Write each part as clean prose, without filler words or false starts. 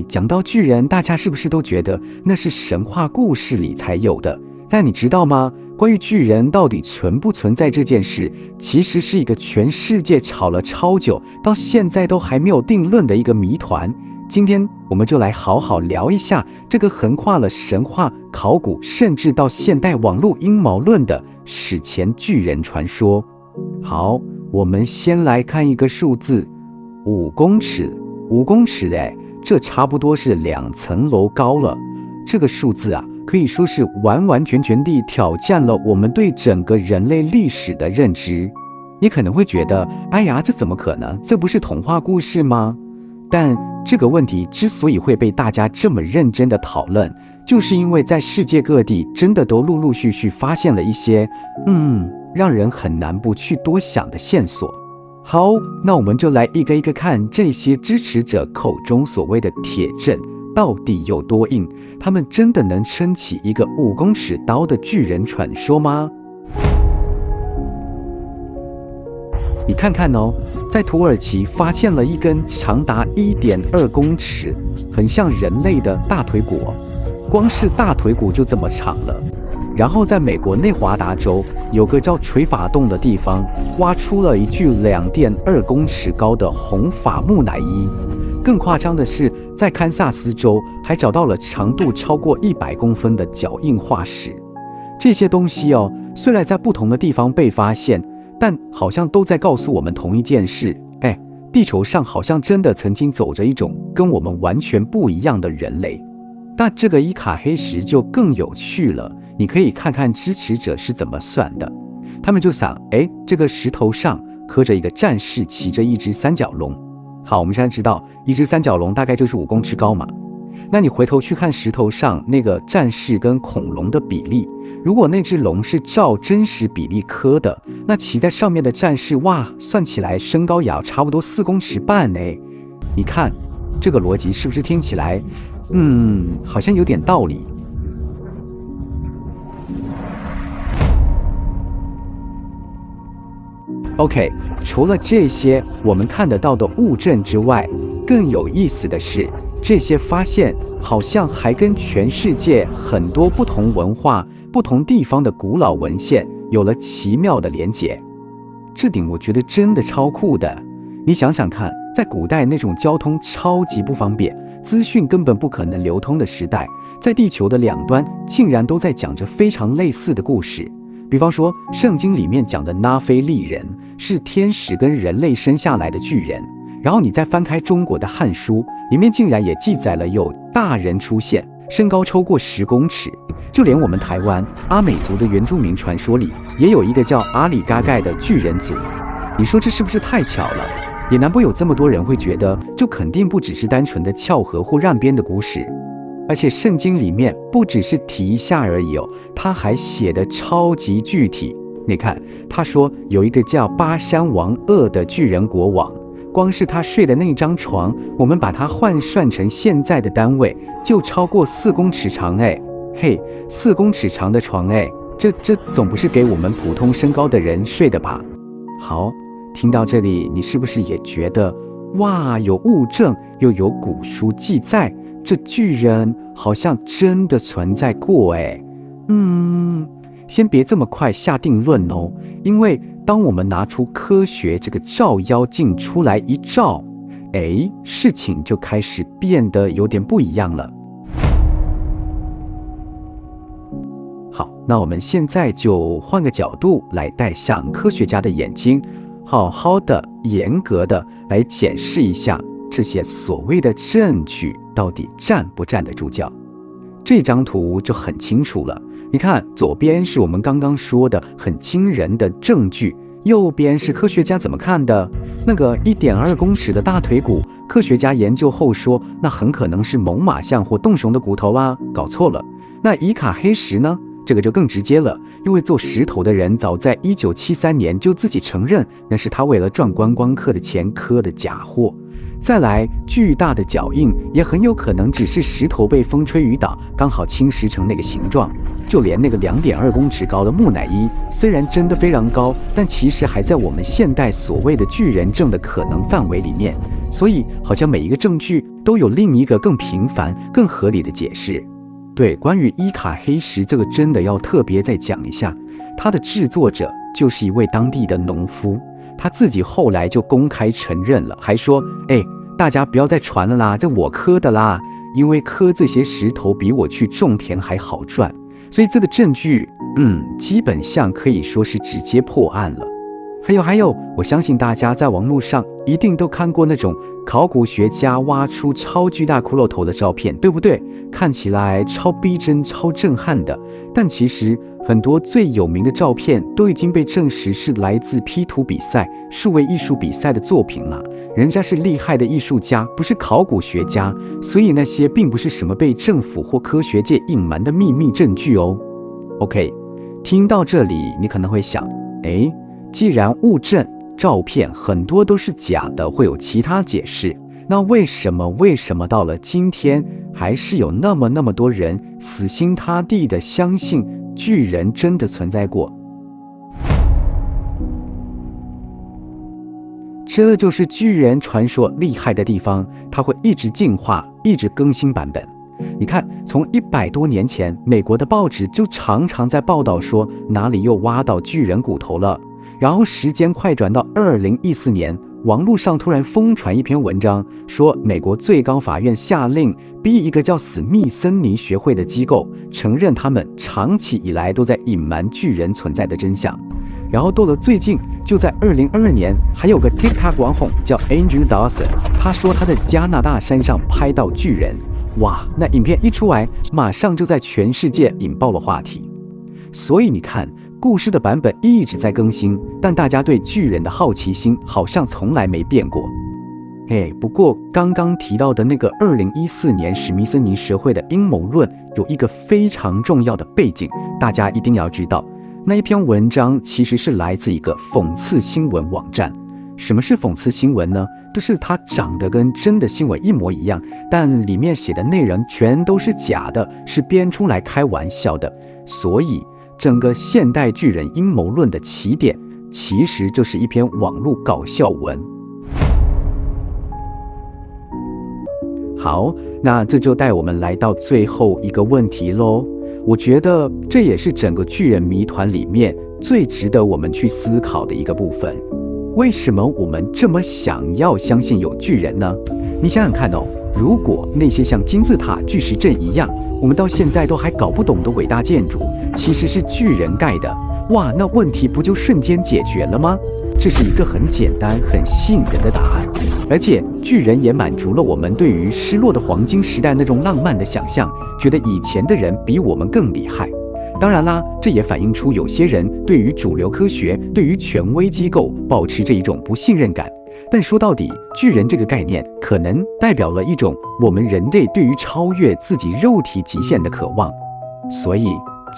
讲到巨人，大家是不是都觉得那是神话故事里才有的？但你知道吗？关于巨人到底存不存在这件事，其实是一个全世界吵了超久，到现在都还没有定论的一个谜团。今天我们就来好好聊一下这个横跨了神话、考古，甚至到现代网络阴谋论的史前巨人传说。好，我们先来看一个数字，5公尺。5公尺，这差不多是2层楼高了。这个数字啊，可以说是完完全全地挑战了我们对整个人类历史的认知。你可能会觉得，哎呀，这怎么可能？这不是童话故事吗？但这个问题之所以会被大家这么认真的讨论，就是因为在世界各地真的都陆陆续续发现了一些，让人很难不去多想的线索。好，那我们就来一个一个看这些支持者口中所谓的铁证到底有多硬，他们真的能撑起一个5公尺高的巨人传说吗？你看看哦，在土耳其发现了一根长达1.2公尺，很像人类的大腿骨，光是大腿骨就这么长了。然后在美国内华达州有个叫垂发洞的地方，挖出了一具2.2公尺高的红发木乃伊。更夸张的是，在堪萨斯州还找到了长度超过100公分的脚印化石。这些东西哦，虽然在不同的地方被发现，但好像都在告诉我们同一件事，地球上好像真的曾经走着一种跟我们完全不一样的人类。那这个伊卡黑石就更有趣了，你可以看看支持者是怎么算的。他们就想，这个石头上刻着一个战士骑着一只三角龙。好，我们现在知道一只三角龙大概就是5公尺高嘛。那你回头去看石头上那个战士跟恐龙的比例，如果那只龙是照真实比例刻的，那骑在上面的战士，哇，算起来身高也要差不多4公尺半呢。你看这个逻辑是不是听起来好像有点道理。OK， 除了这些我们看得到的物证之外，更有意思的是，这些发现好像还跟全世界很多不同文化、不同地方的古老文献有了奇妙的连结。这点我觉得真的超酷的。你想想看，在古代那种交通超级不方便，资讯根本不可能流通的时代，在地球的两端竟然都在讲着非常类似的故事。比方说圣经里面讲的拿非利人是天使跟人类生下来的巨人，然后你再翻开中国的汉书，里面竟然也记载了有大人出现，身高超过10公尺。就连我们台湾阿美族的原住民传说里也有一个叫阿里嘎盖的巨人族。你说这是不是太巧了？也难不有这么多人会觉得，就肯定不只是单纯的巧合或乱编的故事。而且圣经里面不只是提一下而已哦，他还写得超级具体。你看，他说有一个叫巴山王噩的巨人国王，光是他睡的那张床，我们把它换算成现在的单位，就超过4公尺长，4公尺长的床这总不是给我们普通身高的人睡的吧？好，听到这里，你是不是也觉得，哇，有物证又有古书记载，这巨人好像真的存在过先别这么快下定论哦，因为当我们拿出科学这个照妖镜出来一照，事情就开始变得有点不一样了。好，那我们现在就换个角度来带上科学家的眼睛，好好的、严格的来检视一下这些所谓的证据到底站不站得住脚。这张图就很清楚了，你看，左边是我们刚刚说的很惊人的证据，右边是科学家怎么看的。那个1.2公尺的大腿骨，科学家研究后说，那很可能是猛犸象或洞熊的骨头啊，搞错了。那伊卡黑石呢？这个就更直接了，因为做石头的人早在1973年就自己承认，那是他为了赚观光客的钱刻的假货。再来，巨大的脚印也很有可能只是石头被风吹雨打，刚好侵蚀成那个形状。就连那个2.2公尺高的木乃伊，虽然真的非常高，但其实还在我们现代所谓的巨人症的可能范围里面。所以好像每一个证据都有另一个更平凡、更合理的解释。对，关于伊卡黑石这个真的要特别再讲一下，它的制作者就是一位当地的农夫，他自己后来就公开承认了，还说：“大家不要再传了啦，这我刻的啦，因为刻这些石头比我去种田还好赚。”所以这个证据，基本上可以说是直接破案了。还有，我相信大家在网络上一定都看过那种考古学家挖出超巨大骷髅头的照片，对不对？看起来超逼真、超震撼的。但其实很多最有名的照片都已经被证实是来自 P 图比赛、数位艺术比赛的作品了。人家是厉害的艺术家，不是考古学家，所以那些并不是什么被政府或科学界隐瞒的秘密证据哦。OK， 听到这里，你可能会想，既然物证、照片很多都是假的，会有其他解释，那为什么到了今天，还是有那么多人死心塌地的相信巨人真的存在过？这就是巨人传说厉害的地方，它会一直进化，一直更新版本。你看，从100多年前，美国的报纸就常常在报道说哪里又挖到巨人骨头了。然后时间快转到2014年，网络上突然疯传一篇文章，说美国最高法院下令逼一个叫史密森尼学会的机构承认他们长期以来都在隐瞒巨人存在的真相。然后到了最近，就在2022年，还有个 TikTok 网红叫 Andrew Dawson， 他说他在加拿大山上拍到巨人。哇，那影片一出来，马上就在全世界引爆了话题。所以你看，故事的版本一直在更新，但大家对巨人的好奇心好像从来没变过。不过刚刚提到的那个2014年史密森尼学会的阴谋论有一个非常重要的背景，大家一定要知道。那一篇文章其实是来自一个讽刺新闻网站。什么是讽刺新闻呢？就是它长得跟真的新闻一模一样，但里面写的内容全都是假的，是编出来开玩笑的。所以整个现代巨人阴谋论的起点，其实就是一篇网络搞笑文。好，那这就带我们来到最后一个问题咯。我觉得这也是整个巨人谜团里面最值得我们去思考的一个部分。为什么我们这么想要相信有巨人呢？你想想看哦，如果那些像金字塔、巨石阵一样，我们到现在都还搞不懂的伟大建筑，其实是巨人盖的，哇，那问题不就瞬间解决了吗？这是一个很简单、很吸引人的答案，而且巨人也满足了我们对于失落的黄金时代那种浪漫的想象，觉得以前的人比我们更厉害。当然啦，这也反映出有些人对于主流科学、对于权威机构保持着一种不信任感。但说到底，巨人这个概念可能代表了一种我们人类对于超越自己肉体极限的渴望。所以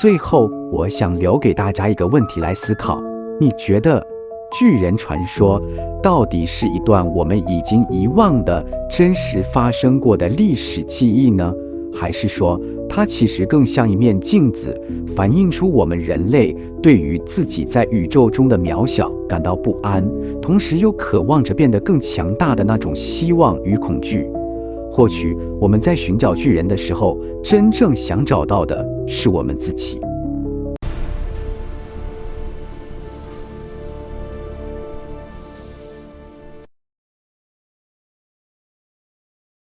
最后，我想留给大家一个问题来思考：你觉得巨人传说到底是一段我们已经遗忘的真实发生过的历史记忆呢？还是说它其实更像一面镜子，反映出我们人类对于自己在宇宙中的渺小感到不安，同时又渴望着变得更强大的那种希望与恐惧？或许我们在寻找巨人的时候，真正想找到的是我们自己。